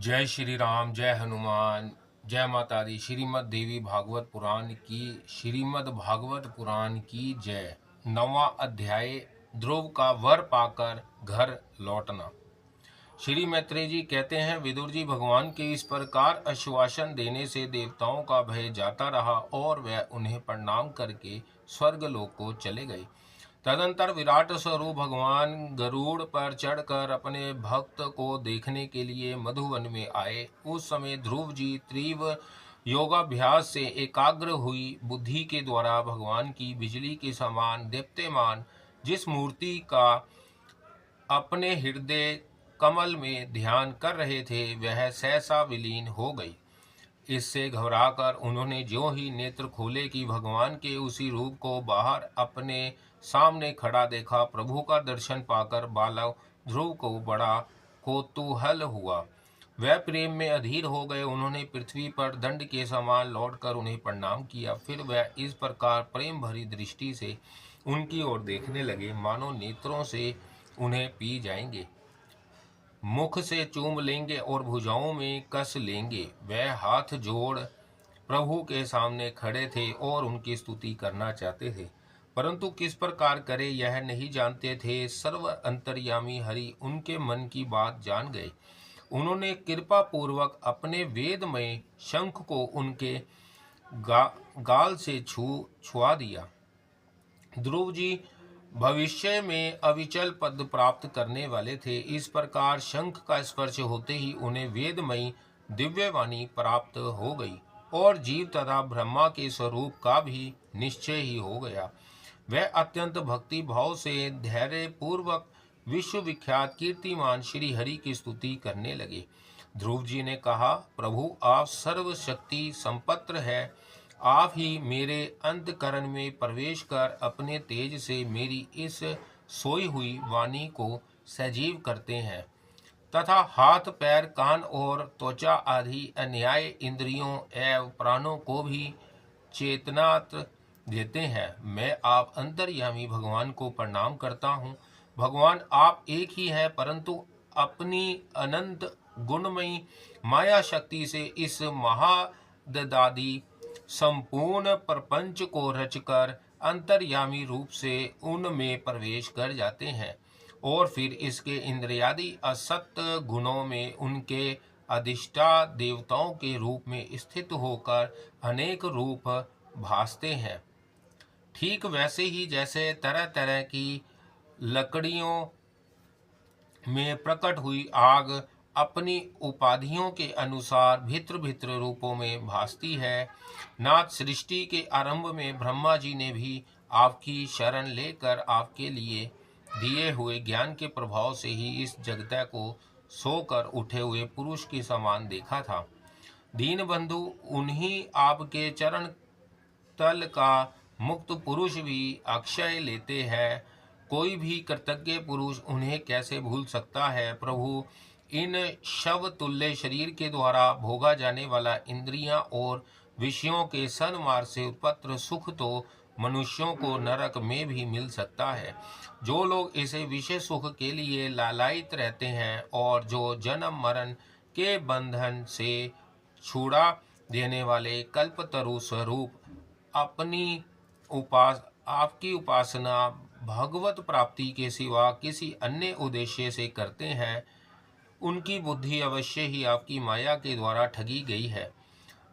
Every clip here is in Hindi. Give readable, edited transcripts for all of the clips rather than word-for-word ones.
जय श्री राम, जय हनुमान, जय माता दी। श्रीमद् भागवत पुराण की जय। 9वां अध्याय, ध्रुव का वर पाकर घर लौटना। श्री मैत्रेय जी कहते हैं, विदुर जी, भगवान के इस प्रकार आश्वासन देने से देवताओं का भय जाता रहा और वह उन्हें प्रणाम करके स्वर्गलोक को चले गए। तदंतर विराट स्वरूप भगवान गरुड़ पर चढ़कर अपने भक्त को देखने के लिए मधुवन में आए। उस समय ध्रुव जी तीव्र योगाभ्यास से एकाग्र हुई बुद्धि के द्वारा भगवान की बिजली के समान दीप्यमान जिस मूर्ति का अपने हृदय कमल में ध्यान कर रहे थे, वह सहसा विलीन हो गई। इससे घबराकर उन्होंने ज्यों ही नेत्र खोले कि भगवान के उसी रूप को बाहर अपने सामने खड़ा देखा। प्रभु का दर्शन पाकर बालक ध्रुव को बड़ा कौतूहल हुआ। वह प्रेम में अधीर हो गए। उन्होंने पृथ्वी पर दंड के समान लौटकर उन्हें प्रणाम किया। फिर वह इस प्रकार प्रेम भरी दृष्टि से उनकी ओर देखने लगे, मानो नेत्रों से उन्हें पी जाएंगे, मुख से चूम लेंगे और भुजाओं में कस लेंगे। वह हाथ जोड़ प्रभु के सामने खड़े थे और उनकी स्तुति करना चाहते थे, परंतु किस प्रकार करे यह नहीं जानते थे। सर्व अंतर्यामी हरि उनके मन की बात जान गए। उन्होंने कृपा पूर्वक अपने वेदमय शंख को उनके गाल से छुआ दिया। ध्रुव जी भविष्य में अविचल पद प्राप्त करने वाले थे। इस प्रकार शंख का स्पर्श होते ही उन्हें वेदमयी दिव्यवाणी प्राप्त हो गई और जीव तथा ब्रह्मा के स्वरूप का भी निश्चय ही हो गया। वह अत्यंत भक्ति भाव से धैर्य पूर्वक विश्वविख्यात कीर्तिमान श्री हरि की स्तुति करने लगे। ध्रुव जी ने कहा, प्रभु आप सर्वशक्ति संपन्न है। आप ही मेरे अंतकरण में प्रवेश कर अपने तेज से मेरी इस सोई हुई वाणी को सजीव करते हैं तथा हाथ पैर कान और त्वचा आदि अन्याय इंद्रियों एवं प्राणों को भी चेतना देते हैं। मैं आप अंतर्यामी भगवान को प्रणाम करता हूँ। भगवान आप एक ही है, परंतु अपनी अनंत गुणमयी माया शक्ति से इस महाददादि संपूर्ण प्रपंच को रचकर अंतर्यामी रूप से उनमें प्रवेश कर जाते हैं और फिर इसके इंद्रियादि असत गुणों में उनके अधिष्ठा देवताओं के रूप में स्थित होकर अनेक रूप भासते हैं। ठीक वैसे ही जैसे तरह तरह की लकड़ियों में प्रकट हुई आग अपनी उपाधियों के अनुसार भित्र भित्र रूपों में भासती है। नाथ, सृष्टि के आरंभ में ब्रह्मा जी ने भी आपकी शरण लेकर आपके लिए दिए हुए ज्ञान के प्रभाव से ही इस जगत को सोकर उठे हुए पुरुष के समान देखा था। दीन बंधु, उन्हीं आपके चरण तल का मुक्त पुरुष भी अक्षय लेते हैं। कोई भी कृतज्ञ पुरुष उन्हें कैसे भूल सकता है। प्रभु, इन शव तुल्य शरीर के द्वारा भोगा जाने वाला इंद्रियां और विषयों के सन्मार्ग से उत्पन्न सुख तो मनुष्यों को नरक में भी मिल सकता है। जो लोग इसे विषय सुख के लिए लालायित रहते हैं और जो जन्म मरण के बंधन से छुड़ा देने वाले कल्पतरु स्वरूप आपकी उपासना भगवत प्राप्ति के सिवा किसी अन्य उद्देश्य से करते हैं, उनकी बुद्धि अवश्य ही आपकी माया के द्वारा ठगी गई है।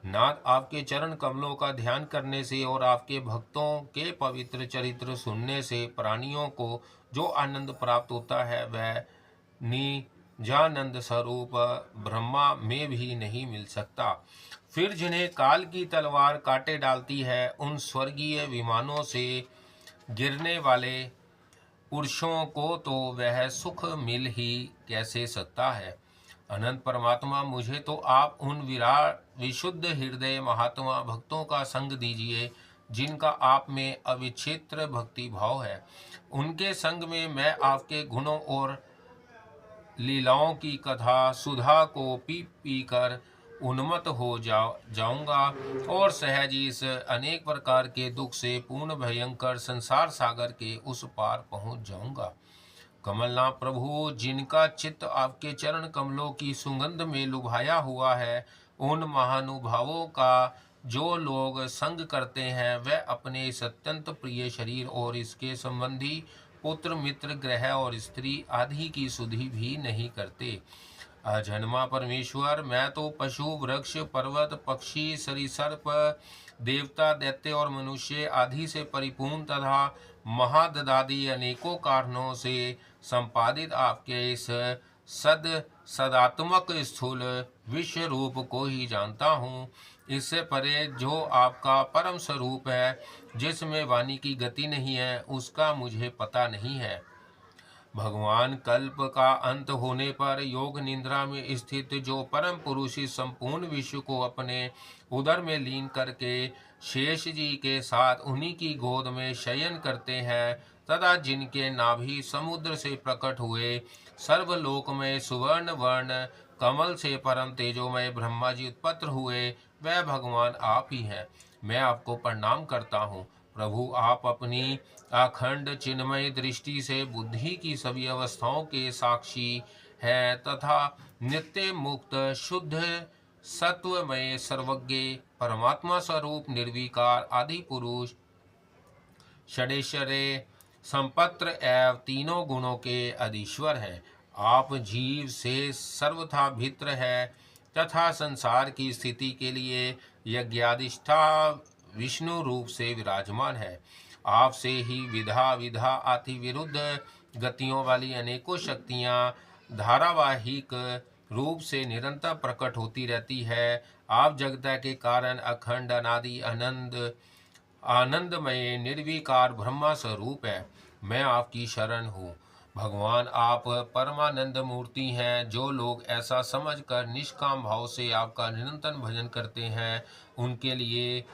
नाथ, आपके चरण कमलों का ध्यान करने से और आपके भक्तों के पवित्र चरित्र सुनने से प्राणियों को जो आनंद प्राप्त होता है वह निजानंद स्वरूप ब्रह्मा में भी नहीं मिल सकता। फिर जिन्हें काल की तलवार काटे डालती है, उन स्वर्गीय विमानों से गिरने वाले पुरुषों को तो वह सुख मिल ही कैसे सकता है। अनंत परमात्मा, मुझे तो आप उन विराट विशुद्ध हृदय महात्मा भक्तों का संग दीजिए जिनका आप में अविच्छेद्य भक्ति भाव है। उनके संग में मैं आपके गुणों और लीलाओं की कथा सुधा को पी पी कर उन्मत्त हो जाऊंगा और सहज इस अनेक प्रकार के दुख से पूर्ण भयंकर संसार सागर के उस पार पहुंच जाऊंगा। कमलनाथ प्रभु, जिनका चित्त आपके चरण कमलों की सुगंध में लुभाया हुआ है, उन महानुभावों का जो लोग संग करते हैं, वह अपने इस अत्यंत प्रिय शरीर और इसके संबंधी पुत्र मित्र ग्रह और स्त्री आदि की सुधि भी नहीं करते। अजन्मा परमेश्वर, मैं तो पशु वृक्ष पर्वत पक्षी सरीसर्प देवता दैत्य और मनुष्य आदि से परिपूर्ण तथा महाददादि अनेकों कारणों से संपादित आपके इस सदात्मक स्थूल विश्व रूप को ही जानता हूँ। इससे परे जो आपका परम स्वरूप है, जिसमें वाणी की गति नहीं है, उसका मुझे पता नहीं है। भगवान, कल्प का अंत होने पर योग निद्रा में स्थित जो परम पुरुष इस संपूर्ण विश्व को अपने उदर में लीन करके शेष जी के साथ उन्हीं की गोद में शयन करते हैं, तथा जिनके नाभि समुद्र से प्रकट हुए सर्वलोक में सुवर्ण वर्ण कमल से परम तेजोमय ब्रह्मा जी उत्पन्न हुए, वह भगवान आप ही हैं। मैं आपको प्रणाम करता हूँ। प्रभु, आप अपनी अखंड चिन्मय दृष्टि से बुद्धि की सभी अवस्थाओं के साक्षी है तथा नित्य मुक्त शुद्ध सत्वमय सर्वज्ञ परमात्मा स्वरूप निर्विकार आदि पुरुष षडेश्वरे संपत्र एवं तीनों गुणों के अधीश्वर हैं। आप जीव से सर्वथा भित्र है तथा संसार की स्थिति के लिए यज्ञाधिष्ठा विष्णु रूप से विराजमान है। आपसे ही विधा विधा आदि विरुद्ध गतियों वाली अनेकों शक्तियां धारावाहिक रूप से निरंतर प्रकट होती रहती है। आप जगत के कारण अखंड अनादि आनंदमय निर्विकार ब्रह्मा स्वरूप है। मैं आपकी शरण हूँ। भगवान, आप परमानंद मूर्ति हैं। जो लोग ऐसा समझकर निष्काम भाव से आपका निरंतर भजन करते हैं, उनके लिए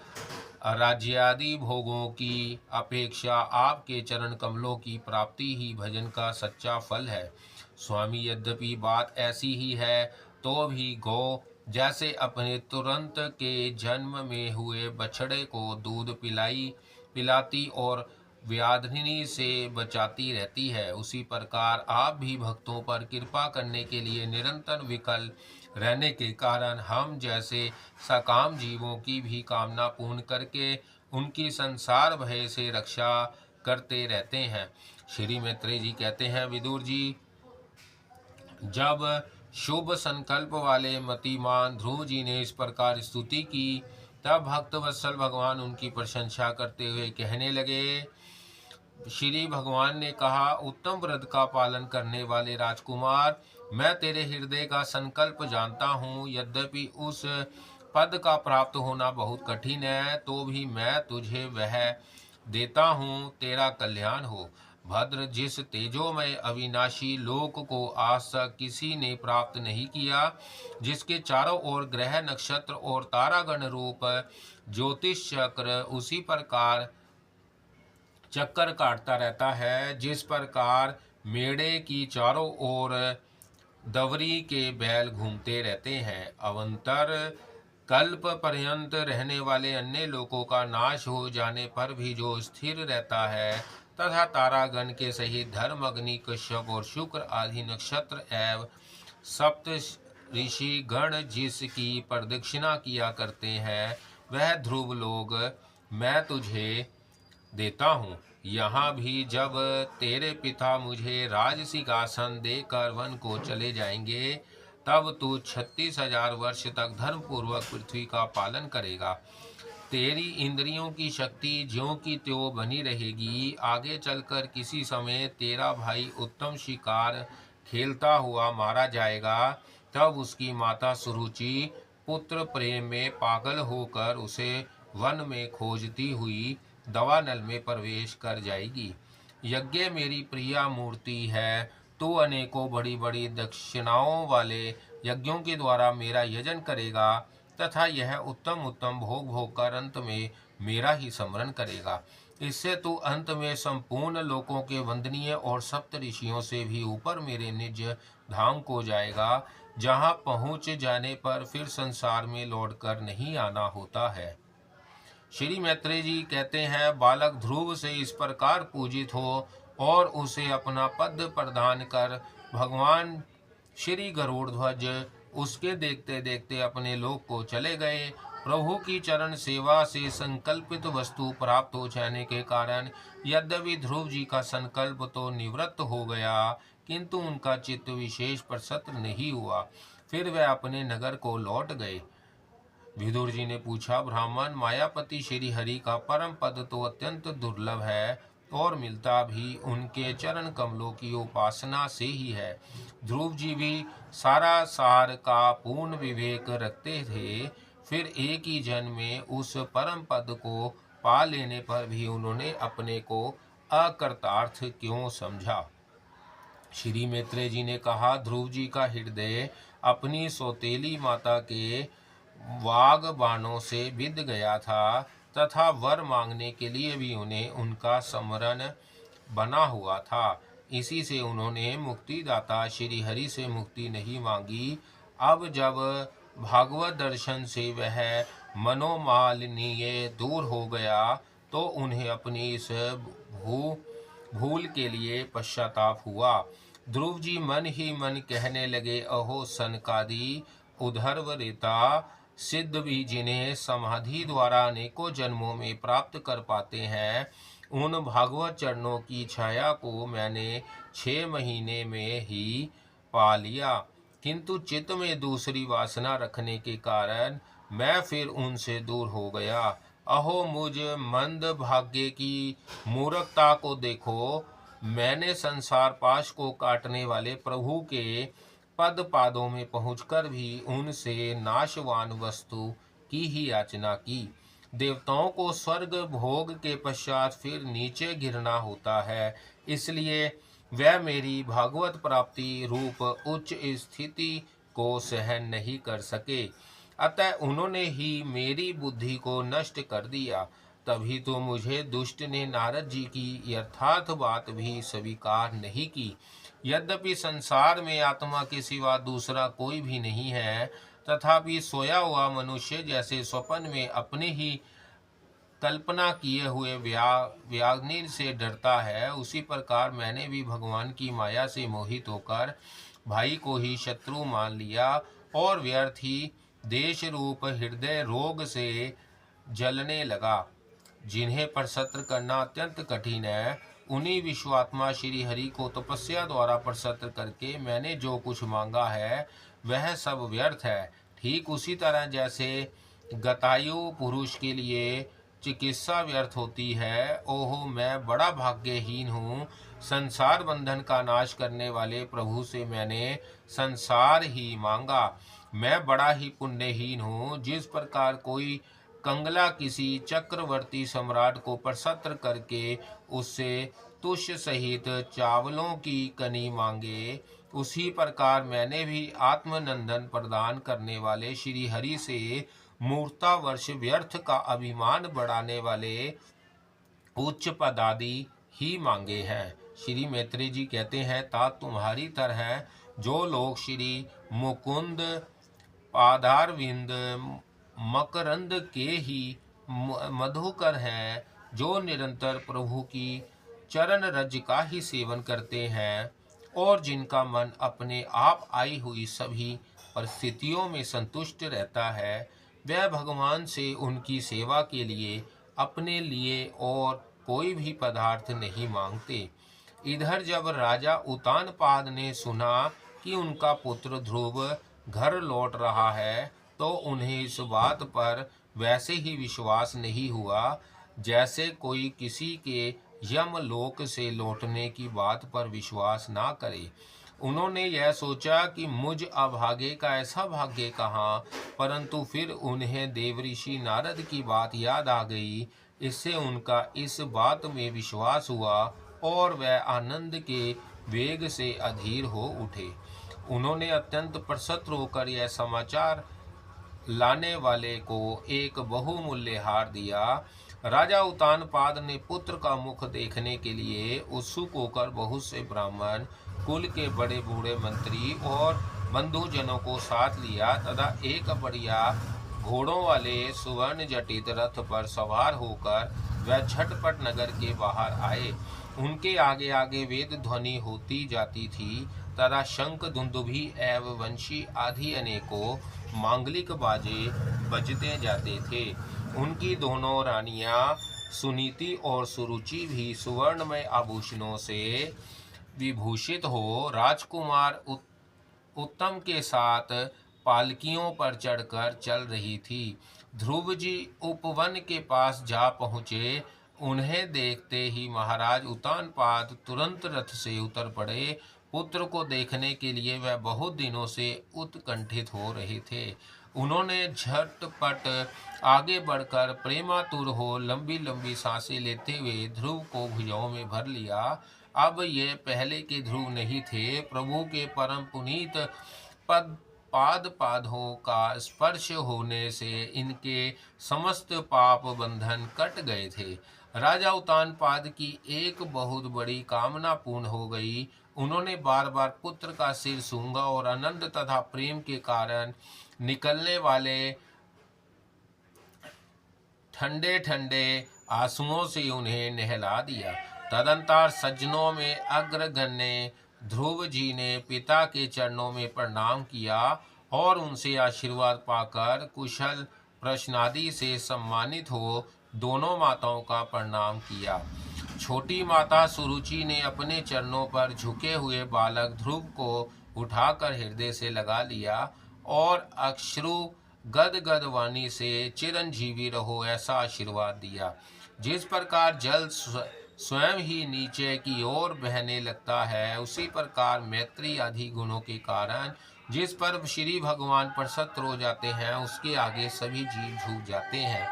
राज्यादि भोगों की अपेक्षा आपके चरण कमलों की प्राप्ति ही भजन का सच्चा फल है। स्वामी, यद्यपि बात ऐसी ही है, तो भी गौ जैसे अपने तुरंत के जन्म में हुए बछड़े को दूध पिलाती और व्याधिनी से बचाती रहती है, उसी प्रकार आप भी भक्तों पर कृपा करने के लिए निरंतर विकल रहने के कारण हम जैसे सकाम जीवों की भी कामना पूर्ण करके उनकी संसार भय से रक्षा करते रहते हैं। श्री मैत्रेय जी कहते हैं, विदुर जी, जब शुभ संकल्प वाले मतिमान ध्रुव जी ने इस प्रकार स्तुति की, तब भक्त वत्सल भगवान उनकी प्रशंसा करते हुए कहने लगे। श्री भगवान ने कहा, उत्तम व्रत का पालन करने वाले राजकुमार, मैं तेरे हृदय का संकल्प जानता हूँ। यद्यपि उस पद का प्राप्त होना बहुत कठिन है, तो भी मैं तुझे वह देता हूँ, तेरा कल्याण हो। भद्र, जिस तेजोमय अविनाशी लोक को आज तक किसी ने प्राप्त नहीं किया, जिसके चारों ओर ग्रह नक्षत्र और तारागण रूप ज्योतिष चक्र उसी प्रकार चक्कर काटता रहता है, जिस प्रकार मेढ़े की चारों ओर दवरी के बैल घूमते रहते हैं। अवंतर कल्प पर्यंत रहने वाले अन्य लोगों का नाश हो जाने पर भी जो स्थिर रहता है, तथा तारागण के सहित धर्म अग्नि कश्यप और शुक्र आदि नक्षत्र एवं सप्त ऋषि गण जिसकी प्रदक्षिणा किया करते हैं, वह ध्रुव लोग मैं तुझे देता हूँ। यहाँ भी जब तेरे पिता मुझे राज सिंहासन देकर वन को चले जाएंगे, तब तू 36,000 वर्ष तक धर्म पूर्वक पृथ्वी का पालन करेगा। तेरी इंद्रियों की शक्ति ज्यों की त्यों बनी रहेगी। आगे चलकर किसी समय तेरा भाई उत्तम शिकार खेलता हुआ मारा जाएगा, तब उसकी माता सुरुचि पुत्र प्रेम में पागल होकर उसे वन में खोजती हुई दवानल में प्रवेश कर जाएगी। यज्ञ मेरी प्रिया मूर्ति है। तू अनेकों बड़ी बड़ी दक्षिणाओं वाले यज्ञों के द्वारा मेरा यजन करेगा, तथा यह उत्तम उत्तम भोग भोग कर अंत में मेरा ही स्मरण करेगा। इससे तू अंत में संपूर्ण लोकों के वंदनीय और सप्त ऋषियों से भी ऊपर मेरे निज धाम को जाएगा, जहाँ पहुँच जाने पर फिर संसार में लौटकर नहीं आना होता है। श्री मैत्रेय जी कहते हैं, बालक ध्रुव से इस प्रकार पूजित हो, और उसे अपना पद प्रदान कर भगवान श्री गरुड़ध्वज उसके देखते देखते अपने लोक को चले गए। प्रभु की चरण सेवा से संकल्पित वस्तु प्राप्त हो जाने के कारण यद्यपि ध्रुव जी का संकल्प तो निवृत्त हो गया, किंतु उनका चित्त विशेष प्रसन्न नहीं हुआ। फिर वे अपने नगर को लौट गए। विदुर जी ने पूछा, ब्राह्मण, मायापति श्री हरि का परम पद तो अत्यंत दुर्लभ है और मिलता भी उनके चरण कमलों की उपासना से ही है। ध्रुव जी भी सारा सार का पूर्ण विवेक रखते थे, फिर एक ही जन्म में उस परम पद को पा लेने पर भी उन्होंने अपने को अकृतार्थ क्यों समझा। श्री मैत्रेय जी ने कहा, ध्रुव जी का हृदय अपनी सौतेली माता के वाग बाणों से विद गया था तथा वर मांगने के लिए भी उन्हें उनका स्मरण बना हुआ था। इसी से उन्होंने मुक्तिदाता श्री हरि से मुक्ति नहीं मांगी। अब जब भागवत दर्शन से वह मनोमालिन्य दूर हो गया तो उन्हें अपनी इस भूल के लिए पश्चाताप हुआ। ध्रुव जी मन ही मन कहने लगे, अहो सनकादि उद्धर्व रेता सिद्ध भी जिन्हें समाधि द्वारा अनेकों जन्मों में प्राप्त कर पाते हैं, उन भागवत चरणों की छाया को मैंने 6 महीने में ही पा लिया, किंतु चित्त में दूसरी वासना रखने के कारण मैं फिर उनसे दूर हो गया। अहो मुझ मंद भाग्य की मूर्खता को देखो, मैंने संसार पाश को काटने वाले प्रभु के पद पादों में पहुंचकर भी उनसे नाशवान वस्तु की ही याचना की। देवताओं को स्वर्ग भोग के पश्चात फिर नीचे गिरना होता है, इसलिए वह मेरी भागवत प्राप्ति रूप उच्च स्थिति को सहन नहीं कर सके, अतः उन्होंने ही मेरी बुद्धि को नष्ट कर दिया। तभी तो मुझे दुष्ट ने नारद जी की यथार्थ बात भी स्वीकार नहीं की। यद्यपि संसार में आत्मा के सिवा दूसरा कोई भी नहीं है, तथापि सोया हुआ मनुष्य जैसे स्वप्न में अपने ही कल्पना किए हुए व्याग्नि से डरता है, उसी प्रकार मैंने भी भगवान की माया से मोहित होकर भाई को ही शत्रु मान लिया और व्यर्थ ही देश रूप हृदय रोग से जलने लगा। जिन्हें परसत्र करना अत्यंत कठिन है, उन्हीं विश्वात्मा श्री हरि को तपस्या द्वारा परसत्र करके मैंने जो कुछ मांगा है वह सब व्यर्थ है। ठीक उसी तरह जैसे गतायु पुरुष के लिए चिकित्सा व्यर्थ होती है, ओहो मैं बड़ा भाग्यहीन हूँ। संसार बंधन का नाश करने वाले प्रभु से मैंने संसार ही मांगा। मैं बड़ा ही पुण्यहीन हूँ। जिस प्रकार कोई कंगला किसी चक्रवर्ती सम्राट को परसत्र करके उससे तुष सहित चावलों की कनी मांगे, उसी प्रकार मैंने भी आत्मनंदन प्रदान करने वाले श्री हरि से मूर्ता वर्ष व्यर्थ का अभिमान बढ़ाने वाले उच्च पदादि ही मांगे हैं। श्री मैत्रेय जी कहते हैं, तात तुम्हारी तरह जो लोग श्री मुकुंद पादारविंद मकरंद के ही मधुकर हैं, जो निरंतर प्रभु की चरण रज का ही सेवन करते हैं और जिनका मन अपने आप आई हुई सभी परिस्थितियों में संतुष्ट रहता है, वह भगवान से उनकी सेवा के लिए अपने लिए और कोई भी पदार्थ नहीं मांगते। इधर जब राजा उतानपाद ने सुना कि उनका पुत्र ध्रुव घर लौट रहा है, तो उन्हें इस बात पर वैसे ही विश्वास नहीं हुआ जैसे कोई किसी के यमलोक से लौटने की बात पर विश्वास ना करे। उन्होंने यह सोचा कि मुझ अभागे का ऐसा भाग्य कहाँ, परंतु फिर उन्हें देवऋषि नारद की बात याद आ गई। इससे उनका इस बात में विश्वास हुआ और वह आनंद के वेग से अधीर हो उठे। उन्होंने अत्यंत प्रसन्न होकर यह समाचार लाने वाले को एक बहुमूल्य हार दिया। राजा उतानपाद ने पुत्र का मुख देखने के लिए उत्सुक होकर बहुत से ब्राह्मण, कुल के बड़े बूढ़े मंत्री और बंधुजनों को साथ लिया तथा एक बढ़िया घोड़ों वाले सुवर्ण जटित रथ पर सवार होकर वह झटपट नगर के बाहर आए। उनके आगे आगे वेद ध्वनि होती जाती थी तथा शंख दुंदुभी एवं वंशी आदि अनेकों मांगलिक बाजे बजते जाते थे। उनकी दोनों रानियां सुनीति और सुरुचि भी सुवर्णमय आभूषणों से विभूषित हो राजकुमार उत्तम के साथ पालकियों पर चढ़कर चल रही थी। ध्रुव जी उपवन के पास जा पहुँचे। उन्हें देखते ही महाराज उत्तानपाद तुरंत रथ से उतर पड़े। पुत्र को देखने के लिए वह बहुत दिनों से उत्कंठित हो रहे थे। उन्होंने झटपट आगे बढ़कर प्रेमातुर हो लंबी लंबी सांसें लेते हुए ध्रुव को भुजाओं में भर लिया। अब ये पहले के ध्रुव नहीं थे। प्रभु के परम पुनीत पादों का स्पर्श होने से इनके समस्त पाप बंधन कट गए थे। राजा उत्तानपाद की एक बहुत बड़ी कामना पूर्ण हो गई। उन्होंने बार बार पुत्र का सिर सूंघा और आनंद तथा प्रेम के कारण निकलने वाले ठंडे ठंडे आंसुओं से उन्हें नहला दिया। तदंतर सज्जनों में अग्रगण्य ध्रुव जी ने पिता के चरणों में प्रणाम किया और उनसे आशीर्वाद पाकर कुशल प्रश्नादि से सम्मानित हो दोनों माताओं का प्रणाम किया। छोटी माता सुरुचि ने अपने चरणों पर झुके हुए बालक ध्रुव को उठाकर हृदय से लगा लिया और अश्रु गदगद वाणी से चिरंजीवी रहो ऐसा आशीर्वाद दिया। जिस प्रकार जल स्वयं ही नीचे की ओर बहने लगता है, उसी प्रकार मैत्री आदि गुणों के कारण जिस पर श्री भगवान प्रसन्न हो जाते हैं, उसके आगे सभी जीव झुक जाते हैं।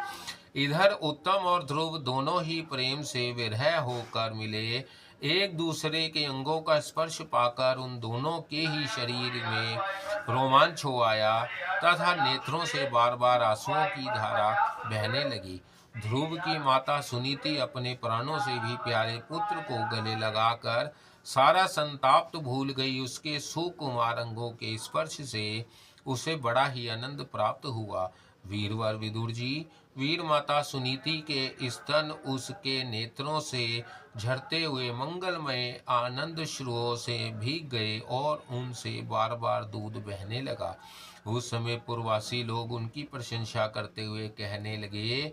इधर उत्तम और ध्रुव दोनों ही प्रेम से विरह होकर मिले। एक दूसरे के अंगों का स्पर्श पाकर उन दोनों के ही शरीर में रोमांच हो आया तथा नेत्रों से बार बार आंसुओं की धारा बहने लगी। ध्रुव की माता सुनीति अपने प्राणों से भी प्यारे पुत्र को गले लगाकर सारा संताप तो भूल गई। उसके सुकुमार अंगों के स्पर्श से उसे बड़ा ही आनंद प्राप्त हुआ। वीरवर विदुर जी, वीर माता सुनीति के स्तन उसके नेत्रों से झरते हुए मंगलमय आनंद श्रुओं से भीग गए और उनसे बार बार दूध बहने लगा। उस समय पूर्ववासी लोग उनकी प्रशंसा करते हुए कहने लगे,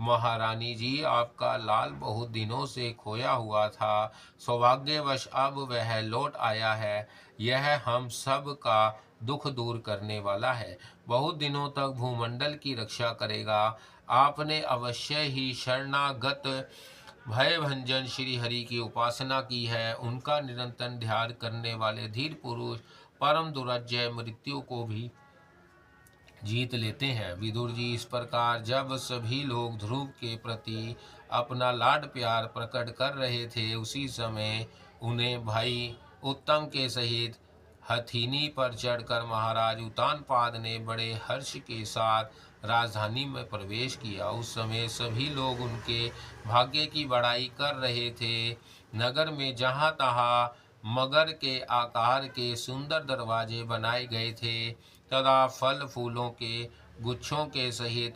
महारानी जी, आपका लाल बहुत दिनों से खोया हुआ था, सौभाग्यवश अब वह लौट आया है। यह हम सब का दुख दूर करने वाला है, बहुत दिनों तक भूमंडल की रक्षा करेगा। आपने अवश्य ही शरणागत भयभंजन श्री हरि की उपासना की है। उनका निरंतर ध्यान करने वाले धीर पुरुष परम दुर्जय मृत्यु को भी जीत लेते हैं। विदुर जी, इस प्रकार जब सभी लोग ध्रुव के प्रति अपना लाड प्यार प्रकट कर रहे थे, उसी समय उन्हें भाई उत्तम के सहित हथीनी पर चढ़कर महाराज उत्तानपाद ने बड़े हर्ष के साथ राजधानी में प्रवेश किया। उस समय सभी लोग उनके भाग्य की बड़ाई कर रहे थे। नगर में जहाँ तहाँ मगर के आकार के सुंदर दरवाजे बनाए गए थे तथा फल फूलों के गुच्छों के सहित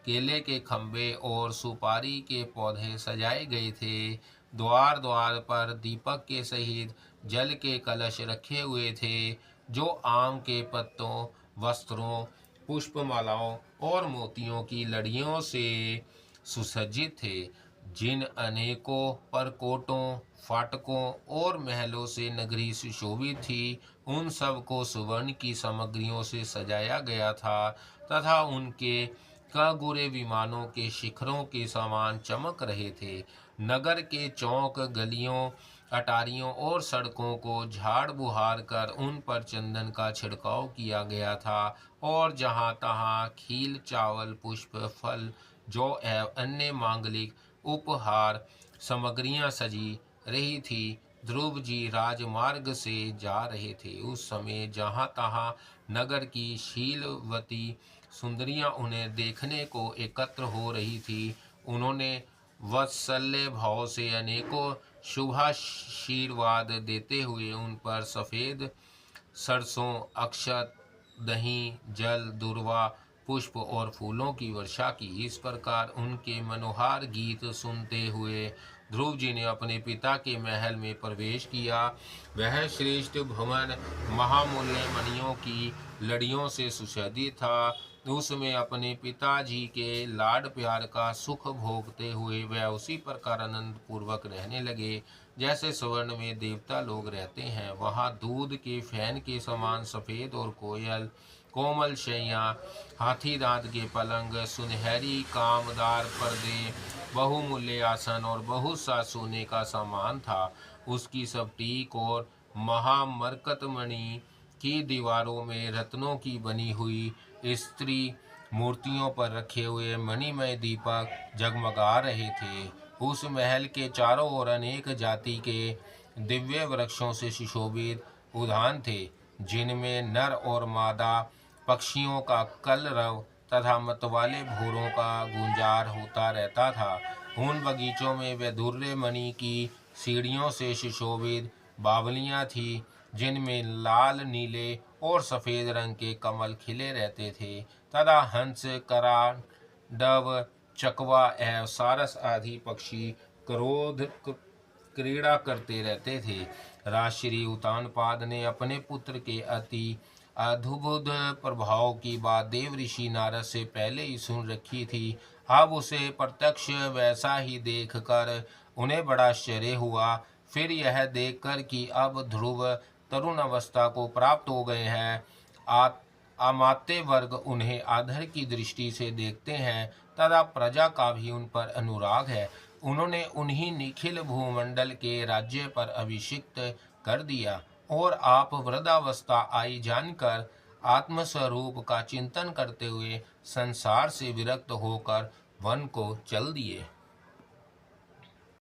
केले के खंभे और सुपारी के पौधे सजाए गए थे। द्वार द्वार पर दीपक के सहित जल के कलश रखे हुए थे, जो आम के पत्तों, वस्त्रों, पुष्पमालाओं और मोतियों की लड़ियों से सुसज्जित थे। जिन अनेकों परकोटों, फाटकों और महलों से नगरी सुशोभित थी, उन सब को सुवर्ण की सामग्रियों से सजाया गया था तथा उनके कागुरे विमानों के शिखरों के समान चमक रहे थे। नगर के चौक, गलियों, अटारियों और सड़कों को झाड़ बुहार कर उन पर चंदन का छिड़काव किया गया था और जहाँ तहाँ खील, चावल, पुष्प, फल, जौ एवं अन्य मांगलिक उपहार सामग्रियाँ सजी रही थी। ध्रुव जी राजमार्ग से जा रहे थे। उस समय जहाँ तहाँ नगर की शीलवती सुंदरियाँ उन्हें देखने को एकत्र हो रही थी। उन्होंने वात्सल्य भाव से अनेकों शुभाशीर्वाद देते हुए उन पर सफ़ेद सरसों, अक्षत, दही, जल, दूर्वा पुष्प और फूलों की वर्षा की। इस प्रकार उनके मनोहार गीत सुनते हुए ध्रुव जी ने अपने पिता के महल में प्रवेश किया। वह श्रेष्ठ भवन महामूल्य मणियों की लड़ियों से सुशोभित था। उसमें अपने पिताजी के लाड प्यार का सुख भोगते हुए वह उसी प्रकार आनंद पूर्वक रहने लगे जैसे स्वर्ण में देवता लोग रहते हैं। वहाँ दूध के फैन के समान सफ़ेद और कोमल शैया, हाथी दांत के पलंग, सुनहरी कामदार पर्दे, बहुमूल्य आसन और बहुत सा सोने का सामान था। उसकी सब टीक और महामरकतमणि की दीवारों में रत्नों की बनी हुई स्त्री मूर्तियों पर रखे हुए मणिमय दीपक जगमगा रहे थे। उस महल के चारों ओर अनेक जाति के दिव्य वृक्षों से सुशोभित उद्यान थे, जिनमें नर और मादा पक्षियों का कलरव तथा मतवाले भोरों का गुंजार होता रहता था। उन बगीचों में वैदुर्य मणि की सीढ़ियों से सुशोभित बावलियाँ थीं, जिनमें लाल, नीले और सफ़ेद रंग के कमल खिले रहते थे तथा हंस, कराड़, डव, चकवा एवं सारस आदि पक्षी क्रीड़ा करते रहते थे। राजश्री उत्तानपाद ने अपने पुत्र के अति अद्भुत प्रभाव की बात देव ऋषि नारद से पहले ही सुन रखी थी। अब उसे प्रत्यक्ष वैसा ही देखकर उन्हें बड़ा आश्चर्य हुआ। फिर यह देखकर कि अब ध्रुव तरुण अवस्था को प्राप्त हो गए हैं, अमात्य वर्ग उन्हें आदर की दृष्टि से देखते हैं तथा प्रजा का भी उन पर अनुराग है, उन्होंने उन्हीं निखिल भूमंडल के राज्य पर अभिषिक्त कर दिया और आप वृद्धावस्था आई जानकर आत्मस्वरूप का चिंतन करते हुए संसार से विरक्त होकर वन को चल दिए।